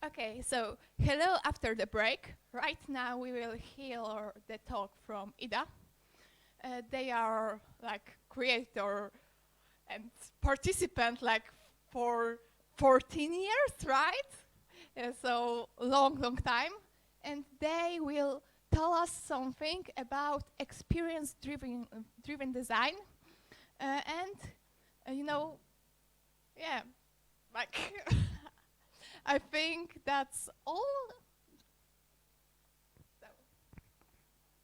Okay, so hello after the break. Right now we will hear the talk from Ida. They are like creator and participant like for 14 years, right? So long time. And they will tell us something about experience driven design. And you know, yeah, like I think that's all.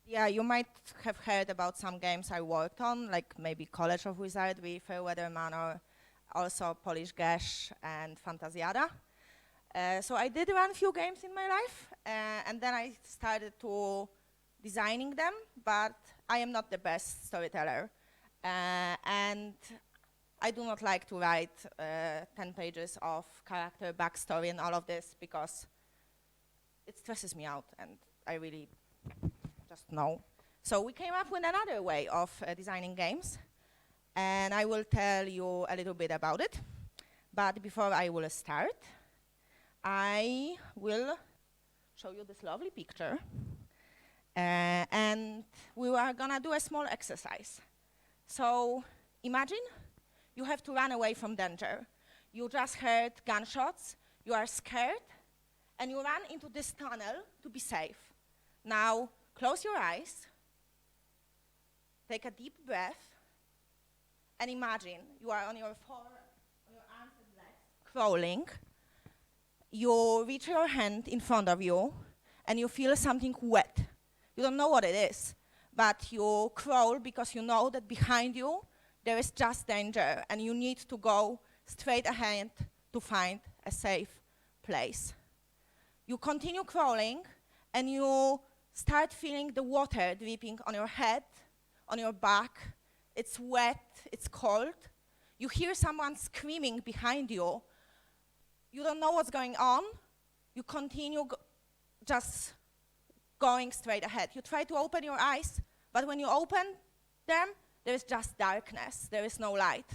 Yeah, you might have heard about some games I worked on, like maybe College of Wizardry, Fairweather Manor, also Polish Gash and Fantasiada. So I did run a few games in my life, and then I started to designing them, but I am not the best storyteller. And I do not like to write 10 pages of character backstory and all of this because it stresses me out and I really just know. So we came up with another way of designing games, and I will tell you a little bit about it. But before I will start, I will show you this lovely picture. And we are gonna do a small exercise. So imagine you have to run away from danger. You just heard gunshots, you are scared, and you run into this tunnel to be safe. Now, close your eyes, take a deep breath, and imagine you are on your arms and legs, crawling. You reach your hand in front of you, and you feel something wet. You don't know what it is, but you crawl because you know that behind you there is just danger, and you need to go straight ahead to find a safe place. You continue crawling, and you start feeling the water dripping on your head, on your back. It's wet, it's cold. You hear someone screaming behind you. You don't know what's going on. You continue just going straight ahead. You try to open your eyes, but when you open them, there is just darkness. There is no light.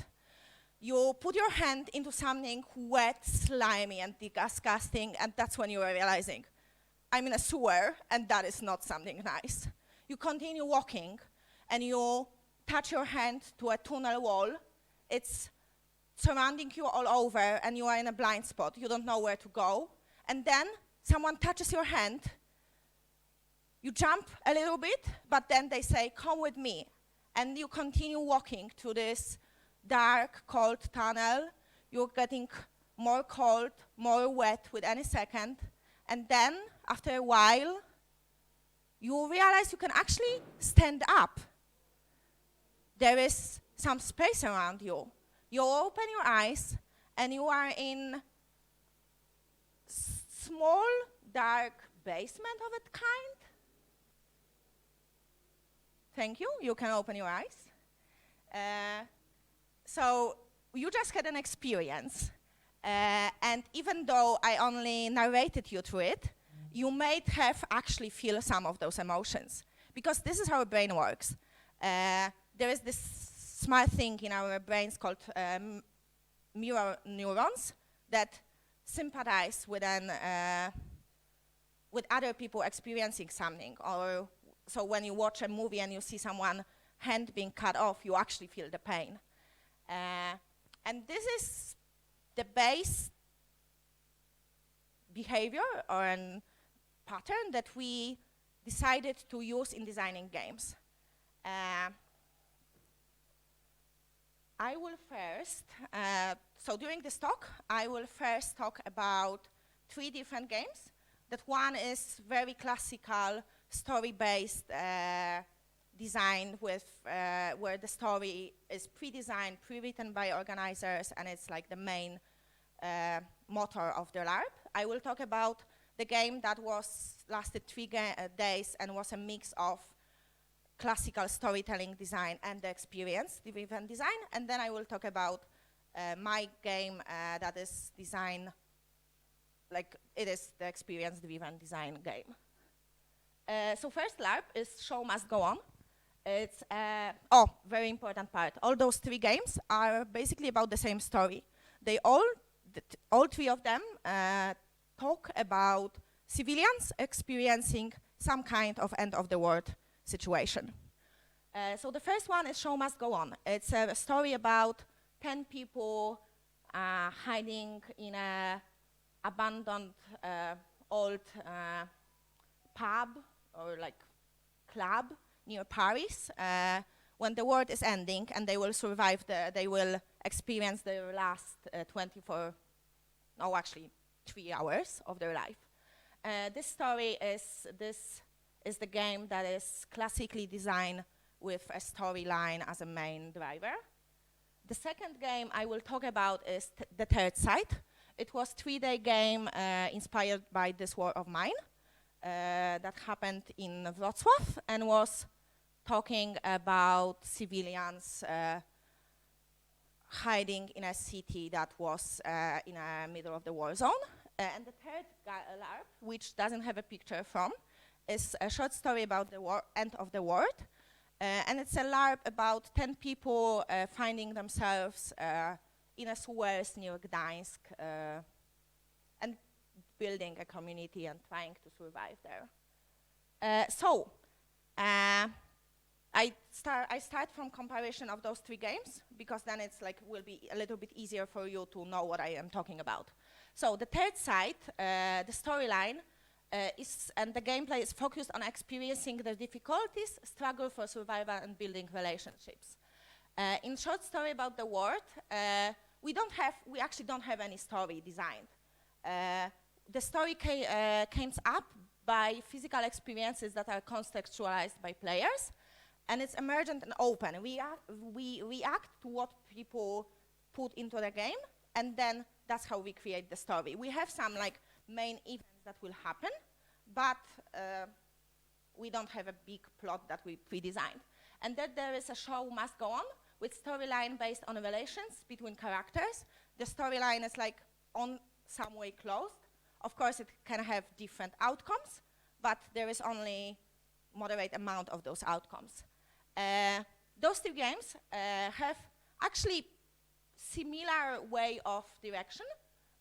You put your hand into something wet, slimy, and disgusting, and that's when you are realizing, I'm in a sewer, and that is not something nice. You continue walking, and you touch your hand to a tunnel wall. It's surrounding you all over, and you are in a blind spot. You don't know where to go. And then someone touches your hand. You jump a little bit, but then they say, come with me. And you continue walking through this dark, cold tunnel. You're getting more cold, more wet with any second. And then, after a while, you realize you can actually stand up. There is some space around you. You open your eyes, and you are in small, dark basement of a kind. Thank you. You can open your eyes. So you just had an experience. And even though I only narrated you through it, you might have actually feel some of those emotions. Because this is how our brain works. There is this smart thing in our brains called mirror neurons that sympathize with other people experiencing something. Or so when you watch a movie and you see someone's hand being cut off, you actually feel the pain. And this is the base behavior or a pattern that we decided to use in designing games. I will first, so during this talk, I will first talk about 3 different games. That one is very classical, story-based design with where the story is pre-designed, pre-written by organizers, and it's like the main motor of the Larp. I will talk about the game that lasted 3 days and was a mix of classical storytelling design and the experience-driven design, and then I will talk about my game that is designed like it is the experience-driven design game. So first Larp is Show Must Go On. It's, very important part. All those 3 games are basically about the same story. They all 3 of them talk about civilians experiencing some kind of end-of-the-world situation. So the first one is Show Must Go On. It's a story about 10 people hiding in an abandoned old pub or like club near Paris when the world is ending, and they will survive, they will experience their last 3 hours of their life. This story is the game that is classically designed with a storyline as a main driver. The second game I will talk about is The Third Side. It was a 3-day game inspired by This War of Mine that happened in Wrocław and was talking about civilians hiding in a city that was in the middle of the war zone. And the third LARP, which doesn't have a picture from, is a short story about the end of the world. And it's a LARP about 10 people finding themselves in a sewers near Gdańsk and building a community and trying to survive there. I start from comparison of those 3 games because then it's like will be a little bit easier for you to know what I am talking about. So The Third Side, the storyline and the gameplay is focused on experiencing the difficulties, struggle for survival, and building relationships. In short story about the world, we actually don't have any story designed. The story came up by physical experiences that are contextualized by players, and it's emergent and open. We react to what people put into the game, and then that's how we create the story. We have some like main events that will happen, but we don't have a big plot that we pre-designed. And then there is a show must go on with storyline based on relations between characters. The storyline is like on some way closed. Of course, it can have different outcomes, but there is only moderate amount of those outcomes. Those 2 games have actually similar way of direction,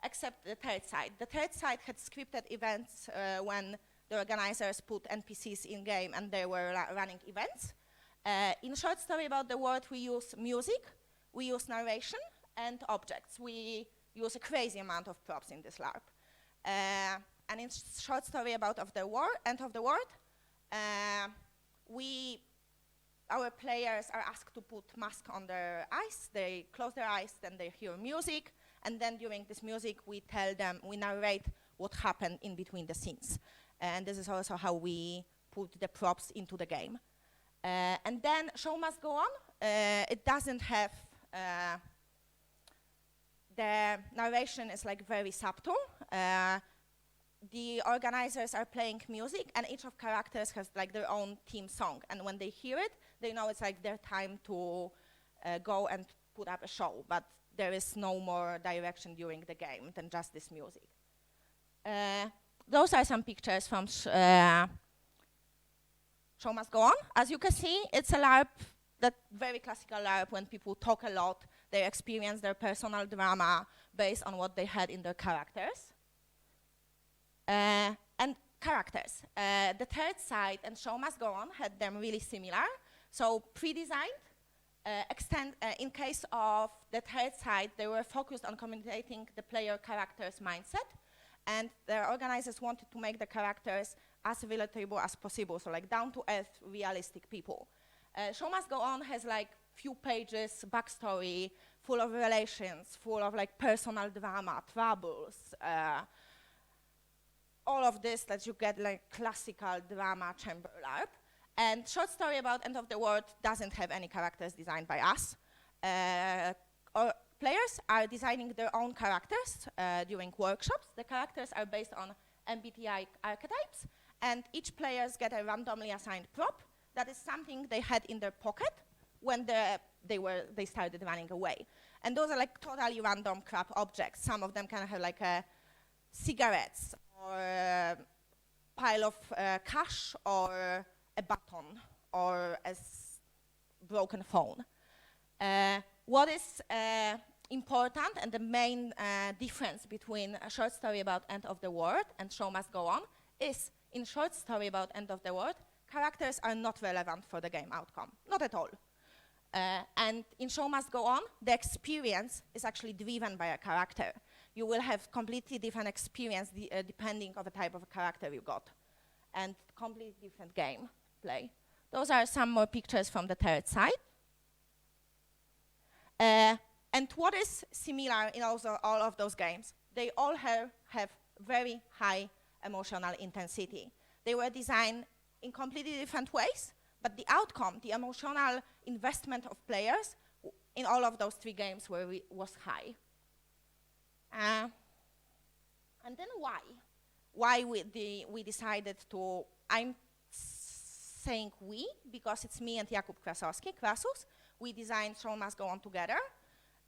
except The Third Side. The Third Side had scripted events when the organizers put NPCs in game and they were running events. In Short Story About the World, we use music, we use narration, and objects. We use a crazy amount of props in this LARP. And in Short Story About End of the World, our players are asked to put mask on their eyes. They close their eyes, then they hear music, and then during this music, we narrate what happened in between the scenes. And this is also how we put the props into the game. And then Show Must Go On. It doesn't have, the narration is like very subtle. The organizers are playing music, and each of characters has like their own theme song. And when they hear it, they know it's like their time to go and put up a show. But there is no more direction during the game than just this music. Those are some pictures from Show Must Go On. As you can see, it's a LARP, that very classical LARP when people talk a lot, they experience their personal drama based on what they had in their characters. And characters. The Third Side and Show Must Go On had them really similar. So pre-designed, in case of The Third Side, they were focused on communicating the player character's mindset, and the organizers wanted to make the characters as relatable as possible, so like down-to-earth, realistic people. Show Must Go On has like few pages, backstory, full of relations, full of like personal drama, troubles, all of this that you get like classical drama chamber LARP. And Short Story About End of the World doesn't have any characters designed by us. Players are designing their own characters during workshops. The characters are based on MBTI archetypes, and each players get a randomly assigned prop that is something they had in their pocket when they started running away. And those are like totally random crap objects. Some of them kind of have like cigarettes, or a pile of cash, or a baton, or a broken phone. What is important and the main difference between a short story about end of the world and show must go on is in short story about end of the world, characters are not relevant for the game outcome, not at all. And in show must go on, the experience is actually driven by a character. You will have completely different experience depending on the type of character you got, and completely different game play. Those are some more pictures from the third side. And what is similar in also all of those games? They all have very high emotional intensity. They were designed in completely different ways, but the outcome, the emotional investment of players in all of those three games was high. And then why? Why we decided to, I'm saying we, because it's me and Jakub Krasus. We designed Show Must Go On together,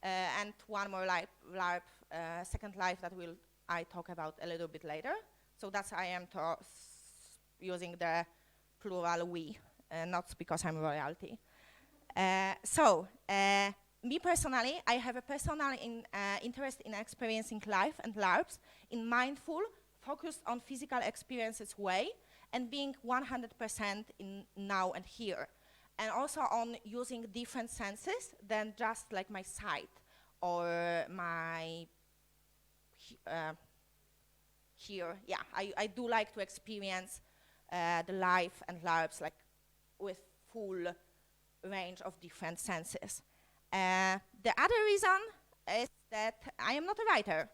and one more LARP, Second Life that I talk about a little bit later. So that's I am using the plural we, not because I'm royalty. Me personally, I have a personal interest in experiencing life and LARPs in mindful, focused on physical experiences way, and being 100% in now and here. And also on using different senses than just like my sight or my here. Yeah, I do like to experience the life and LARPs like with full range of different senses. The other reason is that I am not a writer,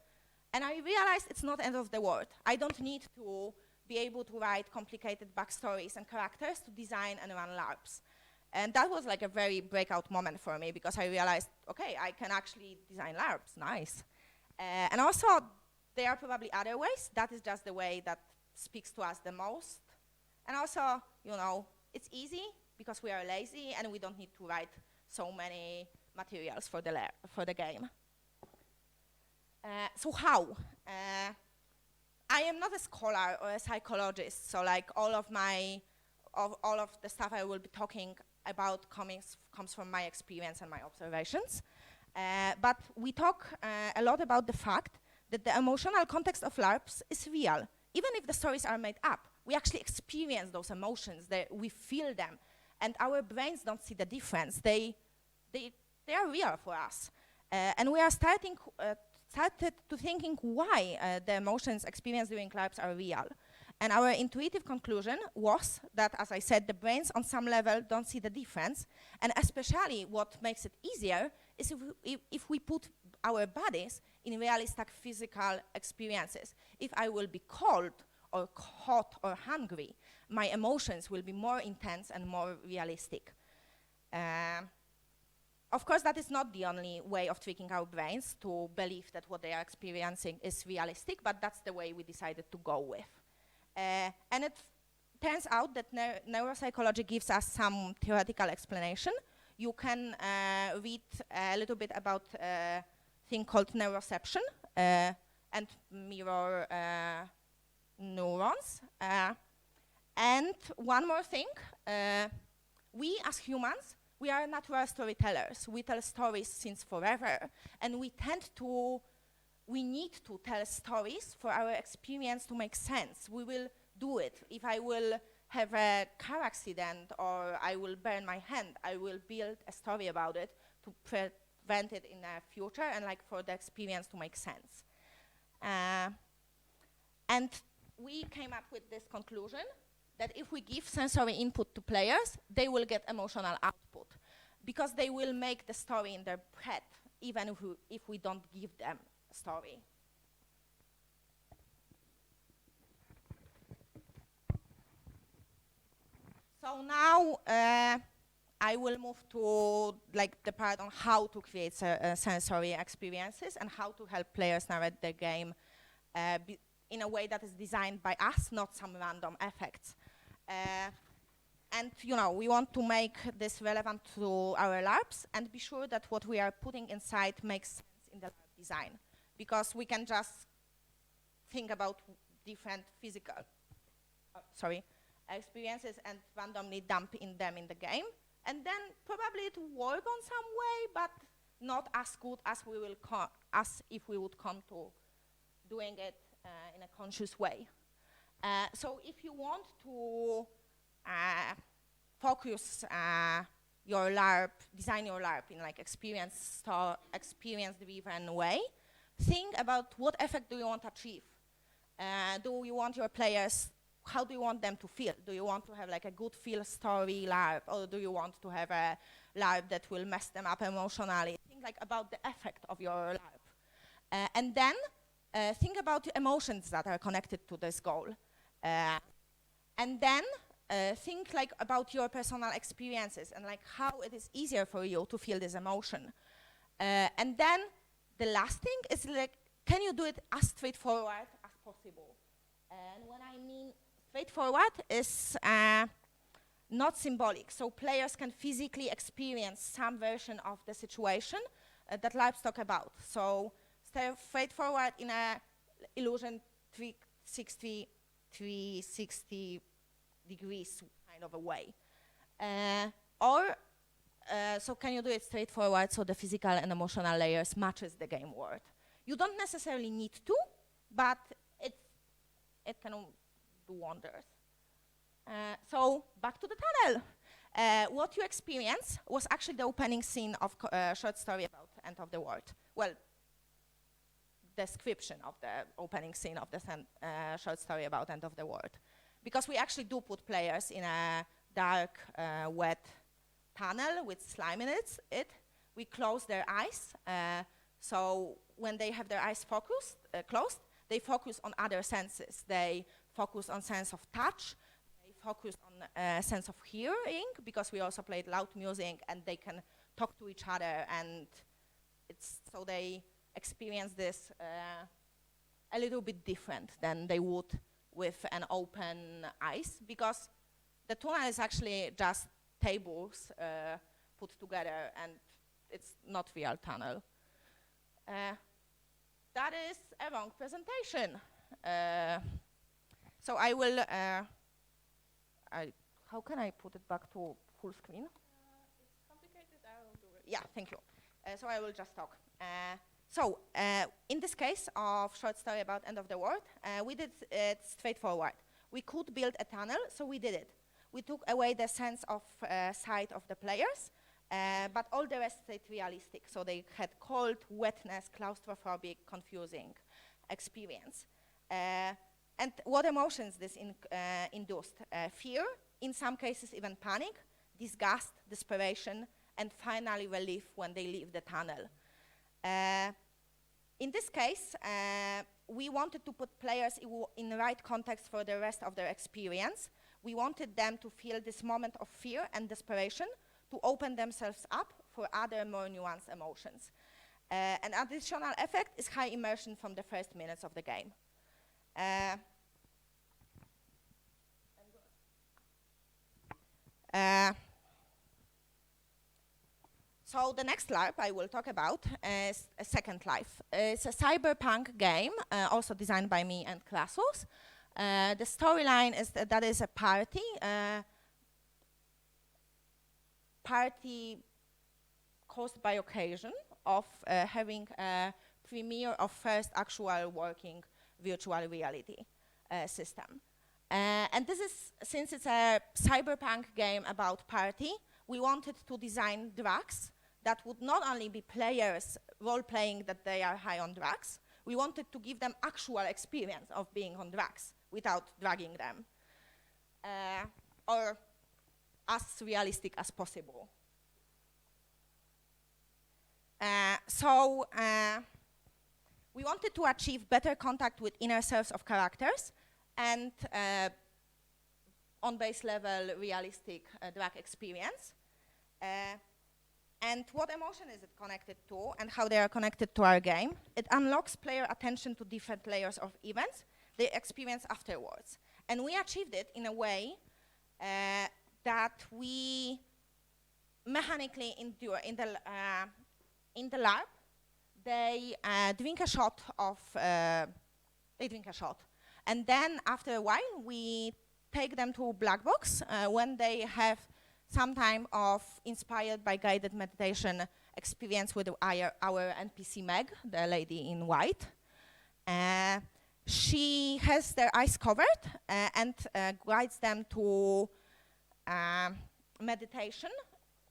and I realized it's not end of the world. I don't need to be able to write complicated backstories and characters to design and run LARPs. And that was like a very breakout moment for me because I realized, okay, I can actually design LARPs, nice. And also, there are probably other ways. That is just the way that speaks to us the most. And also, you know, it's easy because we are lazy and we don't need to write so many materials for the game. So how? I am not a scholar or a psychologist, so like all of the stuff I will be talking about comes from my experience and my observations. But we talk a lot about the fact that the emotional context of LARPs is real. Even if the stories are made up, we actually experience those emotions, we feel them, and our brains don't see the difference. They are real for us. And we are started to thinking why the emotions experienced during LARPs are real. And our intuitive conclusion was that, as I said, the brains on some level don't see the difference. And especially what makes it easier is if we put our bodies in realistic physical experiences. If I will be cold or hot or hungry, my emotions will be more intense and more realistic. Of course, that is not the only way of tricking our brains to believe that what they are experiencing is realistic, but that's the way we decided to go with. And it turns out that neuropsychology gives us some theoretical explanation. You can read a little bit about a thing called neuroception and mirror neurons. And one more thing, we as humans, we are natural storytellers. We tell stories since forever, and we need to tell stories for our experience to make sense. We will do it. If I will have a car accident or I will burn my hand, I will build a story about it to prevent it in the future and like for the experience to make sense. And we came up with this conclusion that if we give sensory input to players, they will get emotional output because they will make the story in their head, even if we don't give them a story. So now I will move to like the part on how to create sensory experiences and how to help players narrate their game in a way that is designed by us, not some random effects. And you know, we want to make this relevant to our LARPs and be sure that what we are putting inside makes sense in the LARP design. Because we can just think about different physical experiences and randomly dump them in the game. And then probably it will work on some way, but not as good as as if we would come to doing it in a conscious way. So if you want to focus your LARP, design your LARP in like experience-driven way, think about what effect do you want to achieve. Do you want your players, how do you want them to feel? Do you want to have like a good feel story LARP, or do you want to have a LARP that will mess them up emotionally? Think like about the effect of your LARP. And then think about the emotions that are connected to this goal. And then think like about your personal experiences and like how it is easier for you to feel this emotion. And then the last thing is like, can you do it as straightforward as possible? And when I mean straightforward is not symbolic. So players can physically experience some version of the situation that LARPs talk about. So straightforward in a illusion 360 degrees kind of a way. So can you do it straightforward so the physical and emotional layers matches the game world? You don't necessarily need to, but it can do wonders. So back to the tunnel. What you experienced was actually the opening scene of a short story about End of the World. Well, description of the opening scene of the short story about End of the World. Because we actually do put players in a dark, wet tunnel with slime in it. We close their eyes, so when they have their eyes closed, they focus on other senses. They focus on sense of touch, they focus on sense of hearing, because we also played loud music and they can talk to each other, and so they experience this a little bit different than they would with an open eyes, because the tunnel is actually just tables put together, and it's not real tunnel. That is a wrong presentation. So I will, how can I put it back to full screen? It's complicated, I will do it. Yeah, thank you. So I will just talk. In this case of short story about End of the World, we did it straightforward. We could build a tunnel, so we did it. We took away the sense of sight of the players, but all the rest stayed realistic. So they had cold, wetness, claustrophobic, confusing experience. And what emotions this induced? Fear, in some cases even panic, disgust, desperation, and finally relief when they leave the tunnel. In this case, we wanted to put players in the right context for the rest of their experience. We wanted them to feel this moment of fear and desperation, to open themselves up for other more nuanced emotions. An additional effect is high immersion from the first minutes of the game. So the next LARP I will talk about is a Second Life. It's a cyberpunk game, also designed by me and Krasus. The storyline is that is a party caused by occasion of having a premiere of first actual working virtual reality system. And this is, since it's a cyberpunk game about party, we wanted to design drugs that would not only be players role-playing that they are high on drugs, we wanted to give them actual experience of being on drugs without drugging them, or as realistic as possible. We wanted to achieve better contact with inner selves of characters and on base level realistic drug experience. And what emotion is it connected to and how they are connected to our game? It unlocks player attention to different layers of events they experience afterwards. And we achieved it in a way that we mechanically endure. In the LARP, they drink a shot. And then after a while, we take them to black box when they have some time of inspired by guided meditation experience with our NPC Meg, the lady in white. She has their eyes covered and guides them to meditation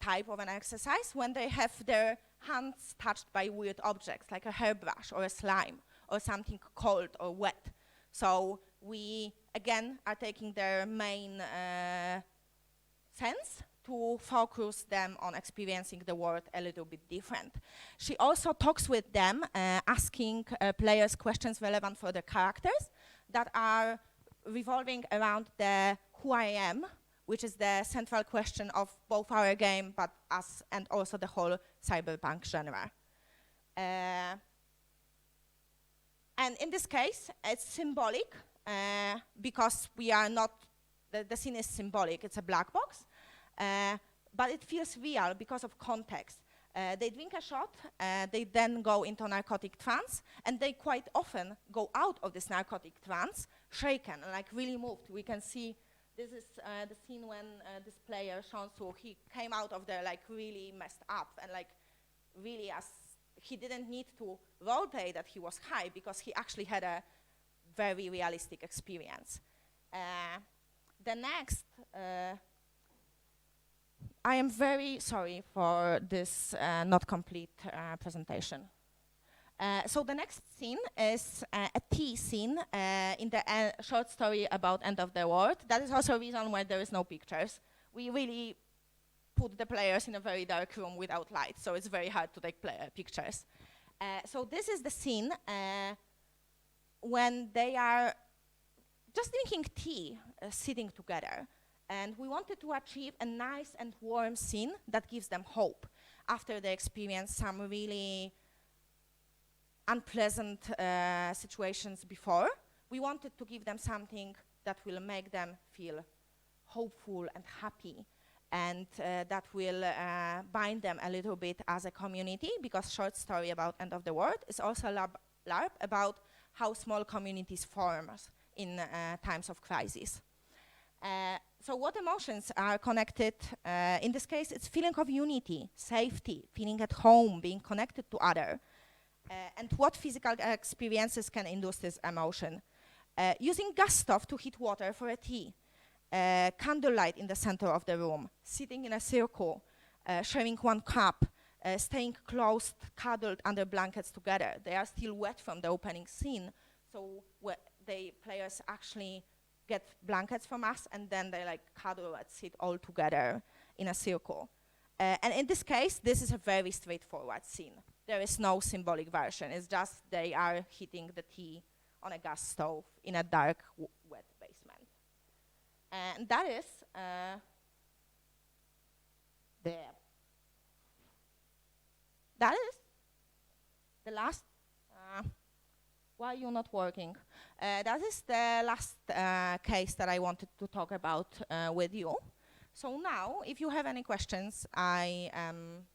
type of an exercise when they have their hands touched by weird objects like a hairbrush or a slime or something cold or wet. So we, again, are taking their main sense to focus them on experiencing the world a little bit different. She also talks with them, asking players questions relevant for the characters that are revolving around the who I am, which is the central question of both our game, but us, and also the whole cyberpunk genre. And in this case, it's symbolic, because we are not, the scene is symbolic, it's a black box, but it feels real because of context. They drink a shot, they then go into narcotic trance, and they quite often go out of this narcotic trance shaken, like really moved. We can see this is the scene when this player, Shansu, he came out of there like really messed up and like really as he didn't need to roleplay that he was high because he actually had a very realistic experience. The next, I am very sorry for this not complete presentation. So the next scene is a tea scene in the short story about End of the World. That is also a reason why there is no pictures. We really put the players in a very dark room without light, so it's very hard to take pictures. So this is the scene when they are just drinking tea, sitting together. And we wanted to achieve a nice and warm scene that gives them hope after they experience some really unpleasant situations before. We wanted to give them something that will make them feel hopeful and happy, and that will bind them a little bit as a community, because short story about End of the World is also Larp about how small communities form in times of crisis. So what emotions are connected? In this case, it's feeling of unity, safety, feeling at home, being connected to other. And what physical experiences can induce this emotion? Using gas stove to heat water for a tea, candlelight in the center of the room, sitting in a circle, sharing one cup, staying close, cuddled under blankets together. They are still wet from the opening scene, so the players actually get blankets from us, and then they like cuddle and sit all together in a circle. And in this case, this is a very straightforward scene. There is no symbolic version. It's just they are heating the tea on a gas stove in a dark, wet basement. And that is that is the last. Why are you not working? That is the last case that I wanted to talk about with you. So now, if you have any questions, I am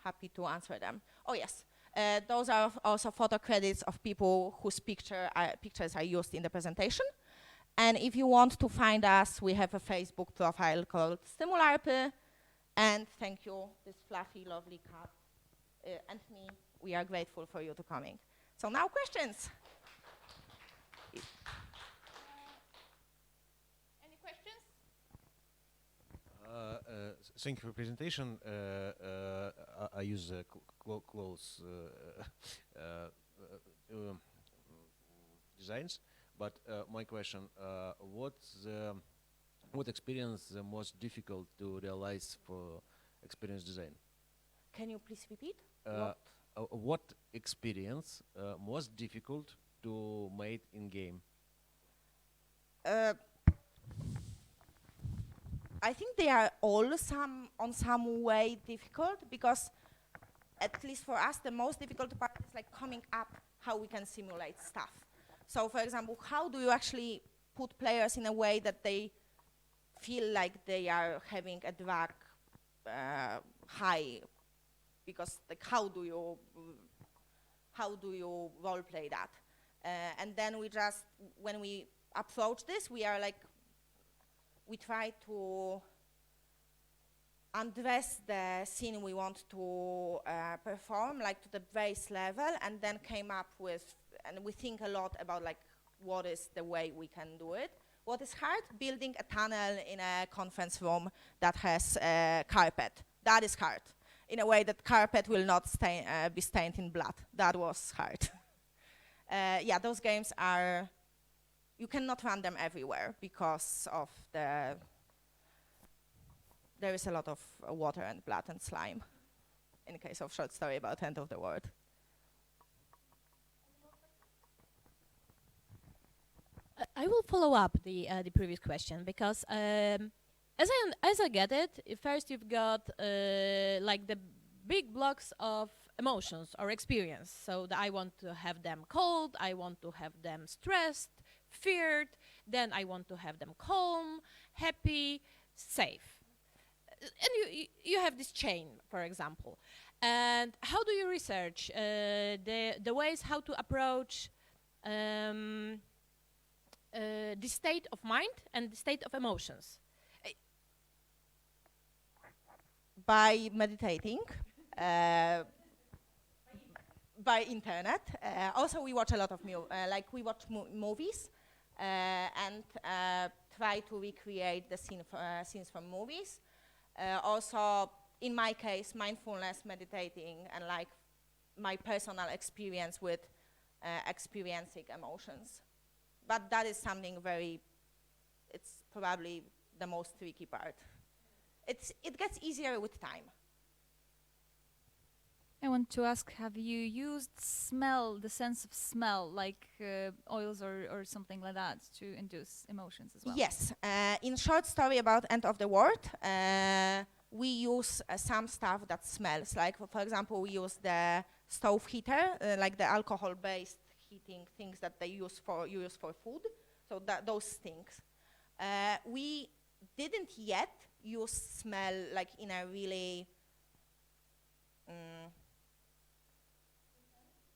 happy to answer them. Oh yes, those are also photo credits of people whose pictures are used in the presentation. And if you want to find us, we have a Facebook profile called Stimularpy. And thank you, this fluffy, lovely cat, and me. We are grateful for you to coming. So now questions. Any questions? Thank you for presentation. I use close designs, but my question: what experience the most difficult to realize for experience design? Can you please repeat? What experience most difficult to make in game? I think they are all on some way difficult, because at least for us, the most difficult part is like coming up how we can simulate stuff. So for example, how do you actually put players in a way that they feel like they are having a drug high? Because like how do you role play that? And then we just, when we approach this, we are like, we try to undress the scene we want to perform, like to the base level, and then came up with, and we think a lot about like what is the way we can do it. What is hard? Building a tunnel in a conference room that has carpet. That is hard. In a way that carpet will not be stained in blood. That was hard. Yeah, those games are, you cannot run them everywhere because of there is a lot of water and blood and slime in the case of short story about End of the World. I will follow up the previous question because as I get it, first you've got like the big blocks of emotions or experience. So I want to have them cold, I want to have them stressed, feared, then I want to have them calm, happy, safe. And you have this chain, for example. And how do you research the ways how to approach the state of mind and the state of emotions? By meditating, by internet. Also, we watch a lot of like we watch movies and try to recreate the scenes from movies. Also, in my case, mindfulness, meditating, and like my personal experience with experiencing emotions. But that is something it's probably the most tricky part. It gets easier with time. I want to ask, have you used smell, the sense of smell, like oils or something like that, to induce emotions as well? Yes. In short story about End of the World, we use some stuff that smells. Like, for example, we use the stove heater, like the alcohol-based heating things that you use for food. So those things. We didn't yet use smell like in a really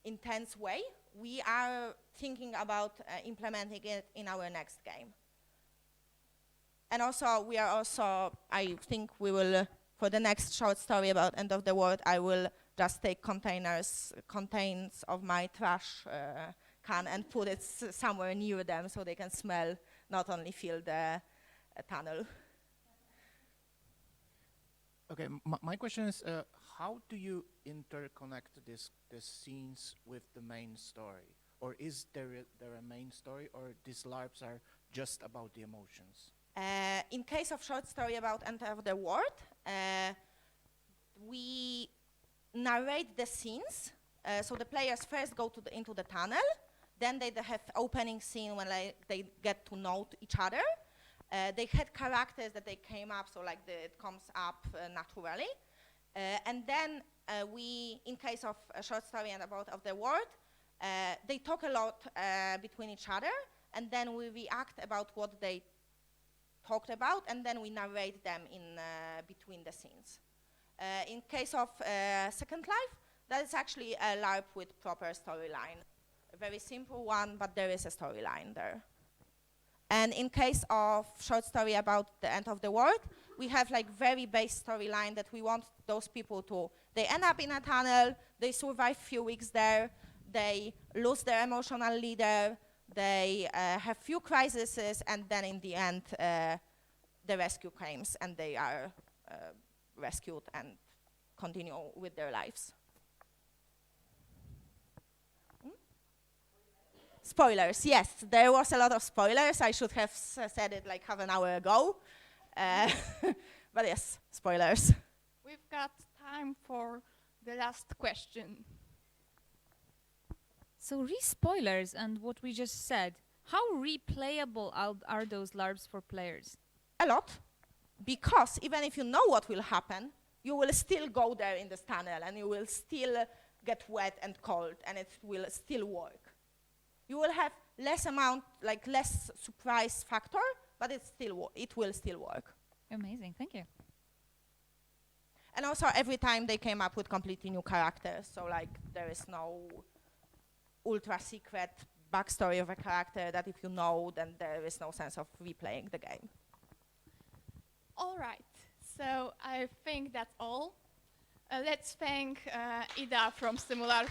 intense way. We are thinking about implementing it in our next game. And also, I think we will, for the next short story about End of the World, I will just take contains of my trash can and put it somewhere near them so they can smell, not only feel the tunnel. Okay, my question is, how do you interconnect these scenes with the main story? Or is there a main story, or these LARPs are just about the emotions? In case of short story about End of the World, we narrate the scenes. So the players first go into the tunnel, then they have opening scene when they get to know each other. They had characters that they came up, so like it comes up naturally. And then we, in case of a short story and about of the world, they talk a lot between each other, and then we react about what they talked about, and then we narrate them in between the scenes. In case of Second Life, that is actually a LARP with proper storyline. A very simple one, but there is a storyline there. And in case of short story about the End of the World, we have like very base storyline that we want those people to, they end up in a tunnel, they survive few weeks there, they lose their emotional leader, they have few crises, and then in the end, the rescue comes and they are rescued and continue with their lives. Spoilers, yes, there was a lot of spoilers. I should have said it like half an hour ago. But yes, spoilers. We've got time for the last question. So re-spoilers and what we just said, how replayable are those LARPs for players? A lot, because even if you know what will happen, you will still go there in this tunnel and you will still get wet and cold and it will still work. You will have less surprise factor, but it will still work. Amazing, thank you. And also every time they came up with completely new characters, so like there is no ultra secret backstory of a character that if you know, then there is no sense of replaying the game. All right, So I think that's all. Let's thank Ida from Larp